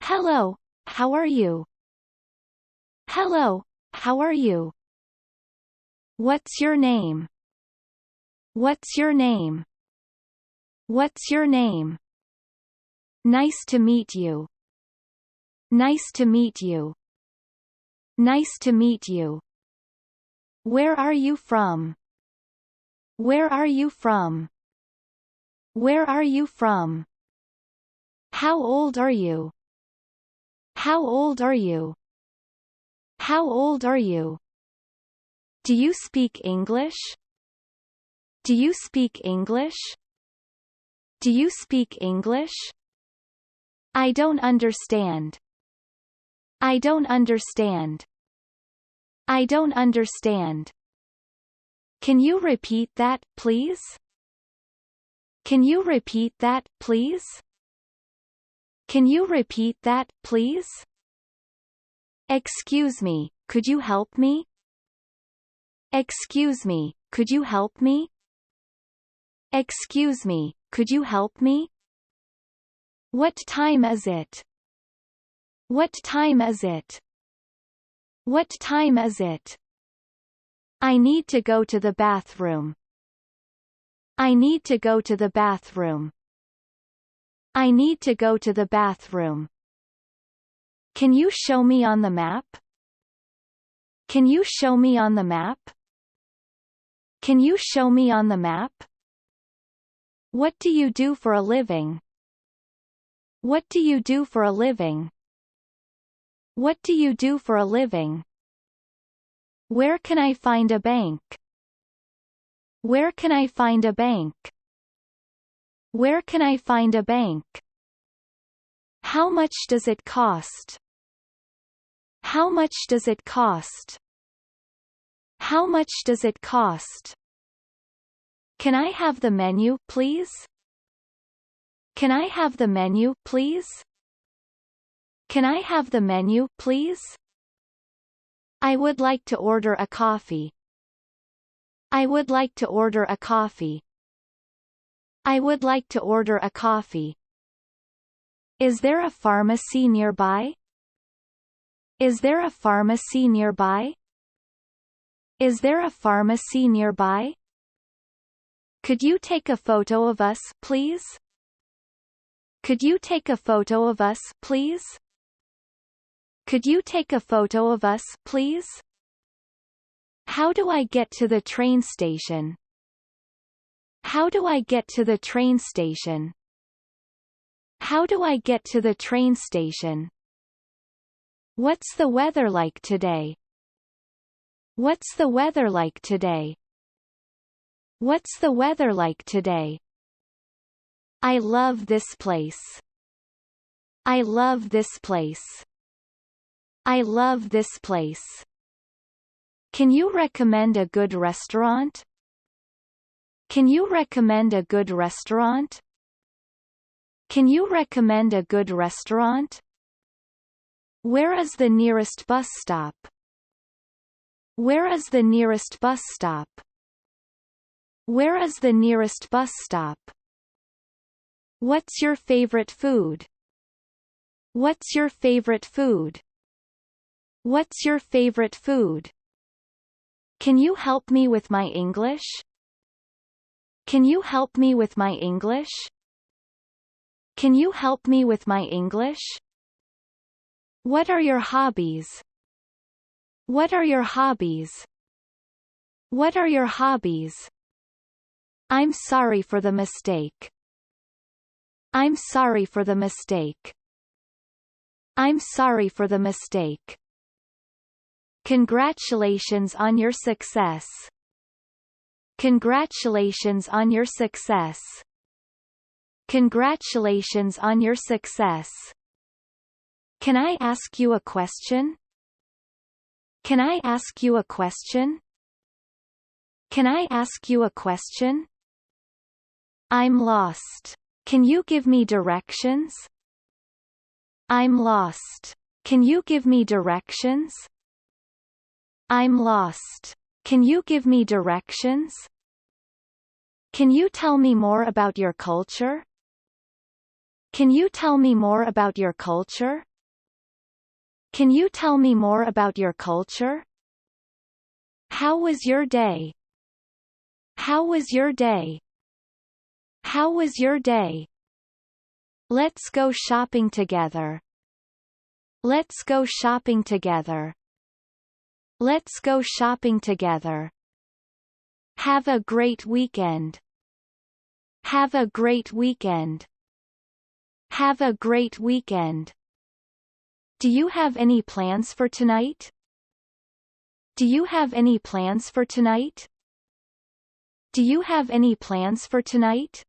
Hello, how are you? Hello, how are you? What's your name? What's your name? What's your name? Nice to meet you. Nice to meet you. Nice to meet you. Where are you from? Where are you from? Where are you from? How old are you? How old are you? How old are you? Do you speak English? Do you speak English? Do you speak English? I don't understand. I don't understand. I don't understand. Can you repeat that, please? Can you repeat that, please? Can you repeat that, please? Excuse me, could you help me? Excuse me, could you help me? Excuse me, could you help me? What time is it? What time is it? What time is it? I need to go to the bathroom. I need to go to the bathroom. I need to go to the bathroom. Can you show me on the map? Can you show me on the map? Can you show me on the map? What do you do for a living? What do you do for a living? What do you do for a living? Where can I find a bank? Where can I find a bank? Where can I find a bank? How much does it cost? How much does it cost? How much does it cost? Can I have the menu, please? Can I have the menu, please? Can I have the menu, please? I would like to order a coffee. I would like to order a coffee. I would like to order a coffee. Is there a pharmacy nearby? Is there a pharmacy nearby? Is there a pharmacy nearby? Could you take a photo of us, please? Could you take a photo of us, please? Could you take a photo of us, please? How do I get to the train station? How do I get to the train station? How do I get to the train station? What's the weather like today? What's the weather like today? What's the weather like today? I love this place. I love this place. I love this place. Can you recommend a good restaurant? Can you recommend a good restaurant? Can you recommend a good restaurant? Where is the nearest bus stop? Where is the nearest bus stop? Where is the nearest bus stop? What's your favorite food? What's your favorite food? What's your favorite food? Can you help me with my English? Can you help me with my English? Can you help me with my English? What are your hobbies? What are your hobbies? What are your hobbies? I'm sorry for the mistake. I'm sorry for the mistake. I'm sorry for the mistake. Congratulations on your success. Congratulations on your success. Congratulations on your success. Can I ask you a question? Can I ask you a question? Can I ask you a question? I'm lost. Can you give me directions? I'm lost. Can you give me directions? I'm lost. Can you give me directions? Can you tell me more about your culture? Can you tell me more about your culture? Can you tell me more about your culture? How was your day? How was your day? How was your day? Let's go shopping together. Let's go shopping together. Let's go shopping together. Have a great weekend. Have a great weekend. Have a great weekend. Do you have any plans for tonight? Do you have any plans for tonight? Do you have any plans for tonight?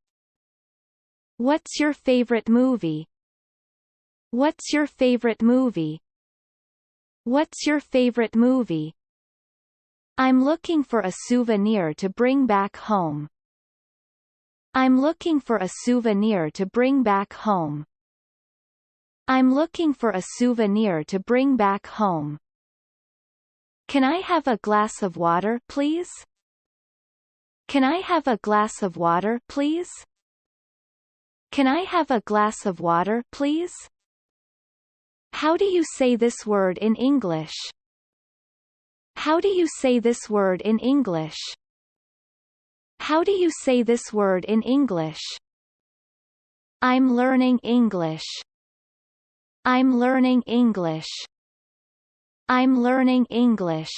What's your favorite movie? What's your favorite movie? What's your favorite movie? I'm looking for a souvenir to bring back home. I'm looking for a souvenir to bring back home. I'm looking for a souvenir to bring back home. Can I have a glass of water, please? Can I have a glass of water, please? Can I have a glass of water, please? How do you say this word in English? How do you say this word in English? How do you say this word in English? I'm learning English. I'm learning English. I'm learning English.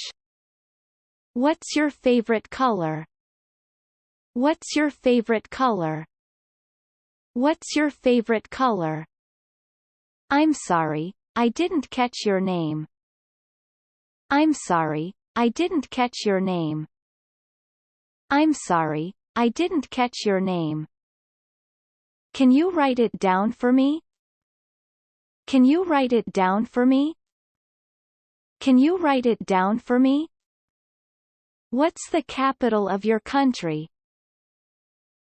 What's your favorite color? What's your favorite color? What's your favorite color? I'm sorry, I didn't catch your name. I'm sorry, I didn't catch your name. I'm sorry, I didn't catch your name. Can you write it down for me? Can you write it down for me? Can you write it down for me? What's the capital of your country?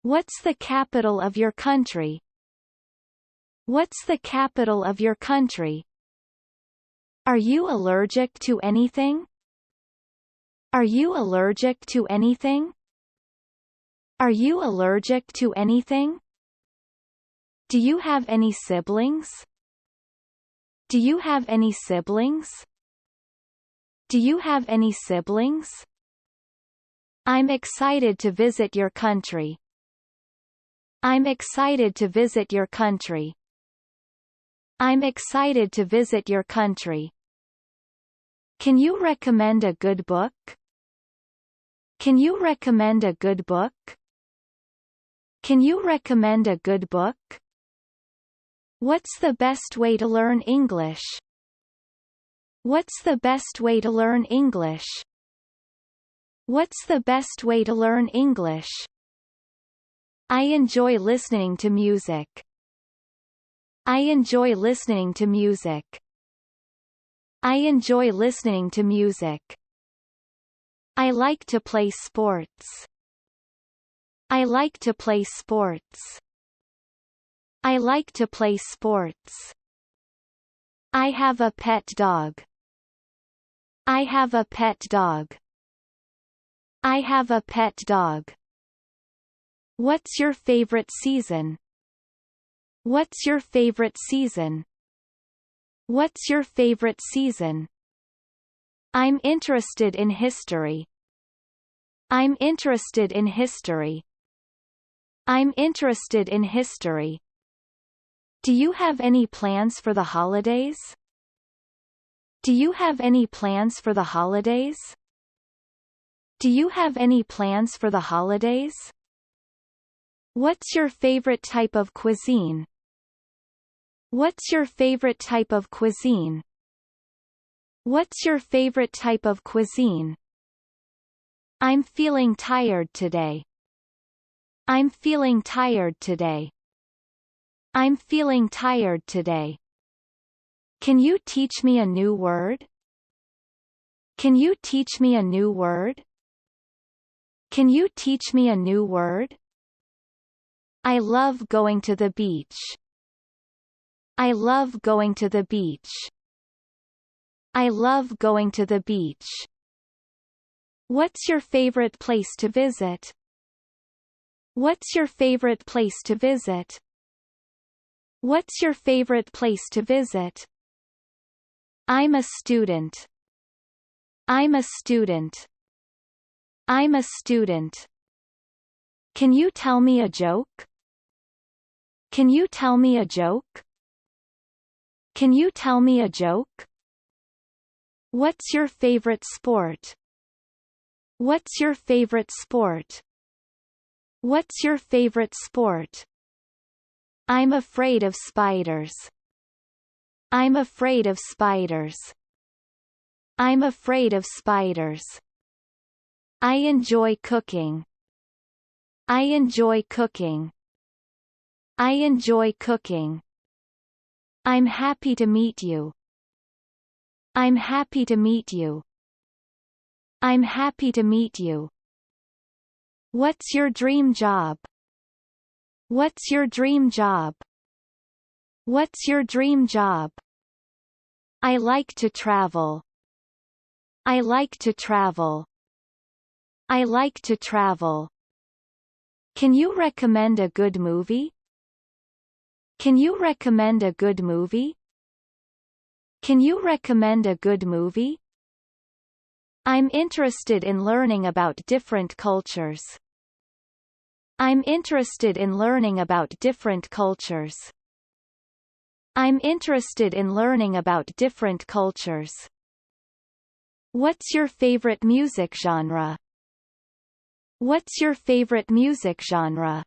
What's the capital of your country? What's the capital of your country? Are you allergic to anything? Are you allergic to anything? Are you allergic to anything? Do you have any siblings? Do you have any siblings? Do you have any siblings? I'm excited to visit your country. I'm excited to visit your country. I'm excited to visit your country. Can you recommend a good book? Can you recommend a good book? Can you recommend a good book? What's the best way to learn English? What's the best way to learn English? What's the best way to learn English? I enjoy listening to music. I enjoy listening to music. I enjoy listening to music. I like to play sports. I like to play sports. I like to play sports. I have a pet dog. I have a pet dog. I have a pet dog. What's your favorite season? What's your favorite season? What's your favorite season? I'm interested in history. I'm interested in history. I'm interested in history. Do you have any plans for the holidays? Do you have any plans for the holidays? Do you have any plans for the holidays? What's your favorite type of cuisine? What's your favorite type of cuisine? What's your favorite type of cuisine? I'm feeling tired today. I'm feeling tired today. I'm feeling tired today. Can you teach me a new word? Can you teach me a new word? Can you teach me a new word? I love going to the beach. I love going to the beach. I love going to the beach. What's your favorite place to visit? What's your favorite place to visit? What's your favorite place to visit? I'm a student. I'm a student. I'm a student. Can you tell me a joke? Can you tell me a joke? Can you tell me a joke? What's your favorite sport? What's your favorite sport? What's your favorite sport? I'm afraid of spiders. I'm afraid of spiders. I'm afraid of spiders. I enjoy cooking. I enjoy cooking. I enjoy cooking. I'm happy to meet you. I'm happy to meet you. I'm happy to meet you. What's your dream job? What's your dream job? What's your dream job? I like to travel. I like to travel. I like to travel. Can you recommend a good movie? Can you recommend a good movie? Can you recommend a good movie? I'm interested in learning about different cultures. I'm interested in learning about different cultures. I'm interested in learning about different cultures. What's your favorite music genre? What's your favorite music genre?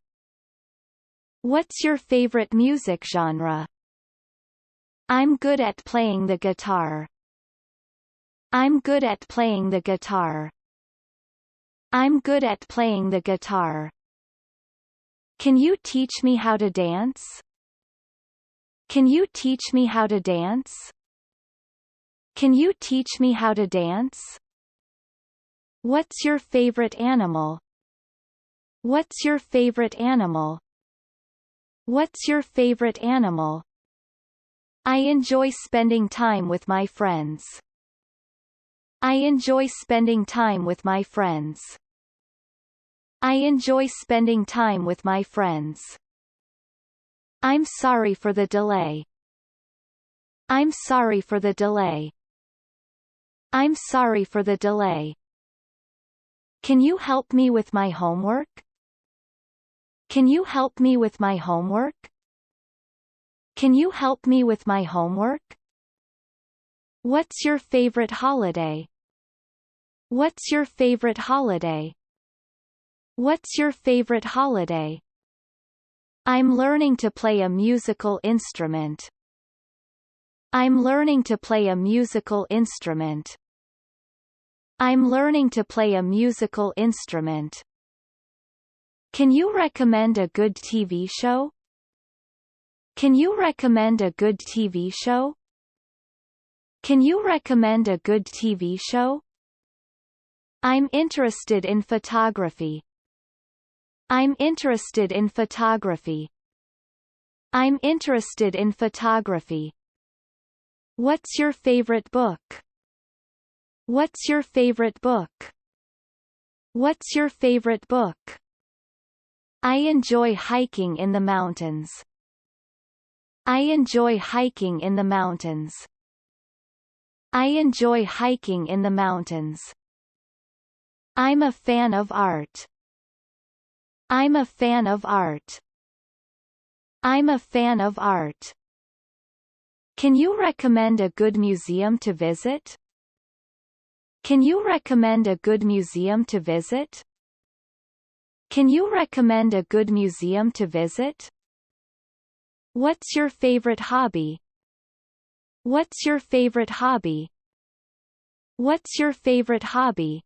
What's your favorite music genre? I'm good at playing the guitar. I'm good at playing the guitar. I'm good at playing the guitar. Can you teach me how to dance? Can you teach me how to dance? Can you teach me how to dance? What's your favorite animal? What's your favorite animal? What's your favorite animal? I enjoy spending time with my friends. I enjoy spending time with my friends. I enjoy spending time with my friends. I'm sorry for the delay. I'm sorry for the delay. I'm sorry for the delay. Can you help me with my homework? Can you help me with my homework? Can you help me with my homework? What's your favorite holiday? What's your favorite holiday? What's your favorite holiday? I'm learning to play a musical instrument. I'm learning to play a musical instrument. I'm learning to play a musical instrument. Can you recommend a good TV show? Can you recommend a good TV show? Can you recommend a good TV show? I'm interested in photography. I'm interested in photography. I'm interested in photography. What's your favorite book? What's your favorite book? What's your favorite book? I enjoy hiking in the mountains. I enjoy hiking in the mountains. I enjoy hiking in the mountains. I'm a fan of art. I'm a fan of art. I'm a fan of art. Can you recommend a good museum to visit? Can you recommend a good museum to visit? Can you recommend a good museum to visit? What's your favorite hobby? What's your favorite hobby? What's your favorite hobby?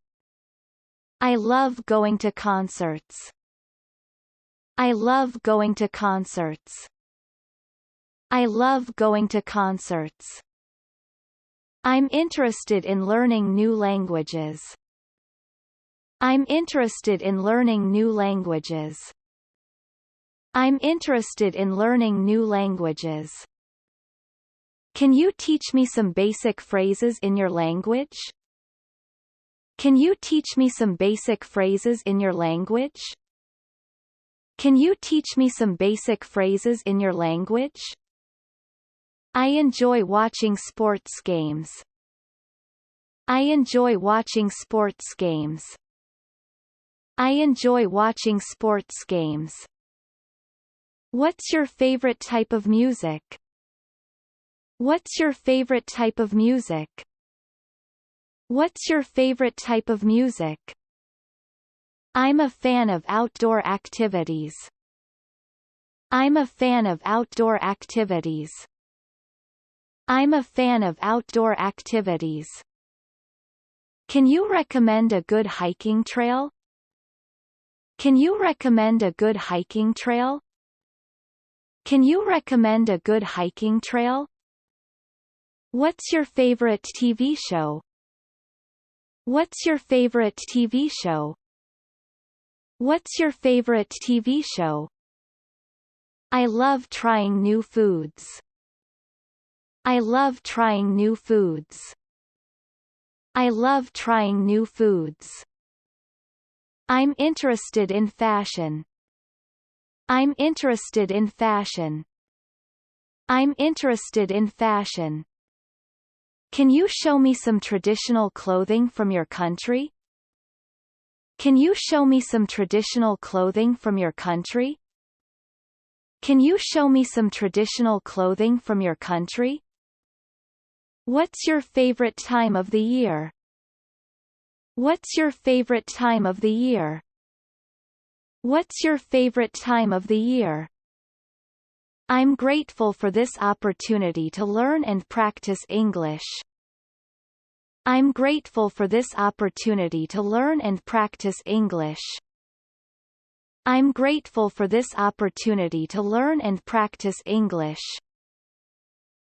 I love going to concerts. I love going to concerts. I love going to concerts. I'm interested in learning new languages. I'm interested in learning new languages. I'm interested in learning new languages. Can you teach me some basic phrases in your language? Can you teach me some basic phrases in your language? Can you teach me some basic phrases in your language? I enjoy watching sports games. I enjoy watching sports games. I enjoy watching sports games. What's your favorite type of music? What's your favorite type of music? What's your favorite type of music? I'm a fan of outdoor activities. I'm a fan of outdoor activities. I'm a fan of outdoor activities. Can you recommend a good hiking trail? Can you recommend a good hiking trail? Can you recommend a good hiking trail? What's your favorite TV show? What's your favorite TV show? What's your favorite TV show? I love trying new foods. I love trying new foods. I love trying new foods. I'm interested in fashion. I'm interested in fashion. I'm interested in fashion. Can you show me some traditional clothing from your country? Can you show me some traditional clothing from your country? Can you show me some traditional clothing from your country? What's your favorite time of the year? What's your favorite time of the year? What's your favorite time of the year? I'm grateful for this opportunity to learn and practice English. I'm grateful for this opportunity to learn and practice English. I'm grateful for this opportunity to learn and practice English.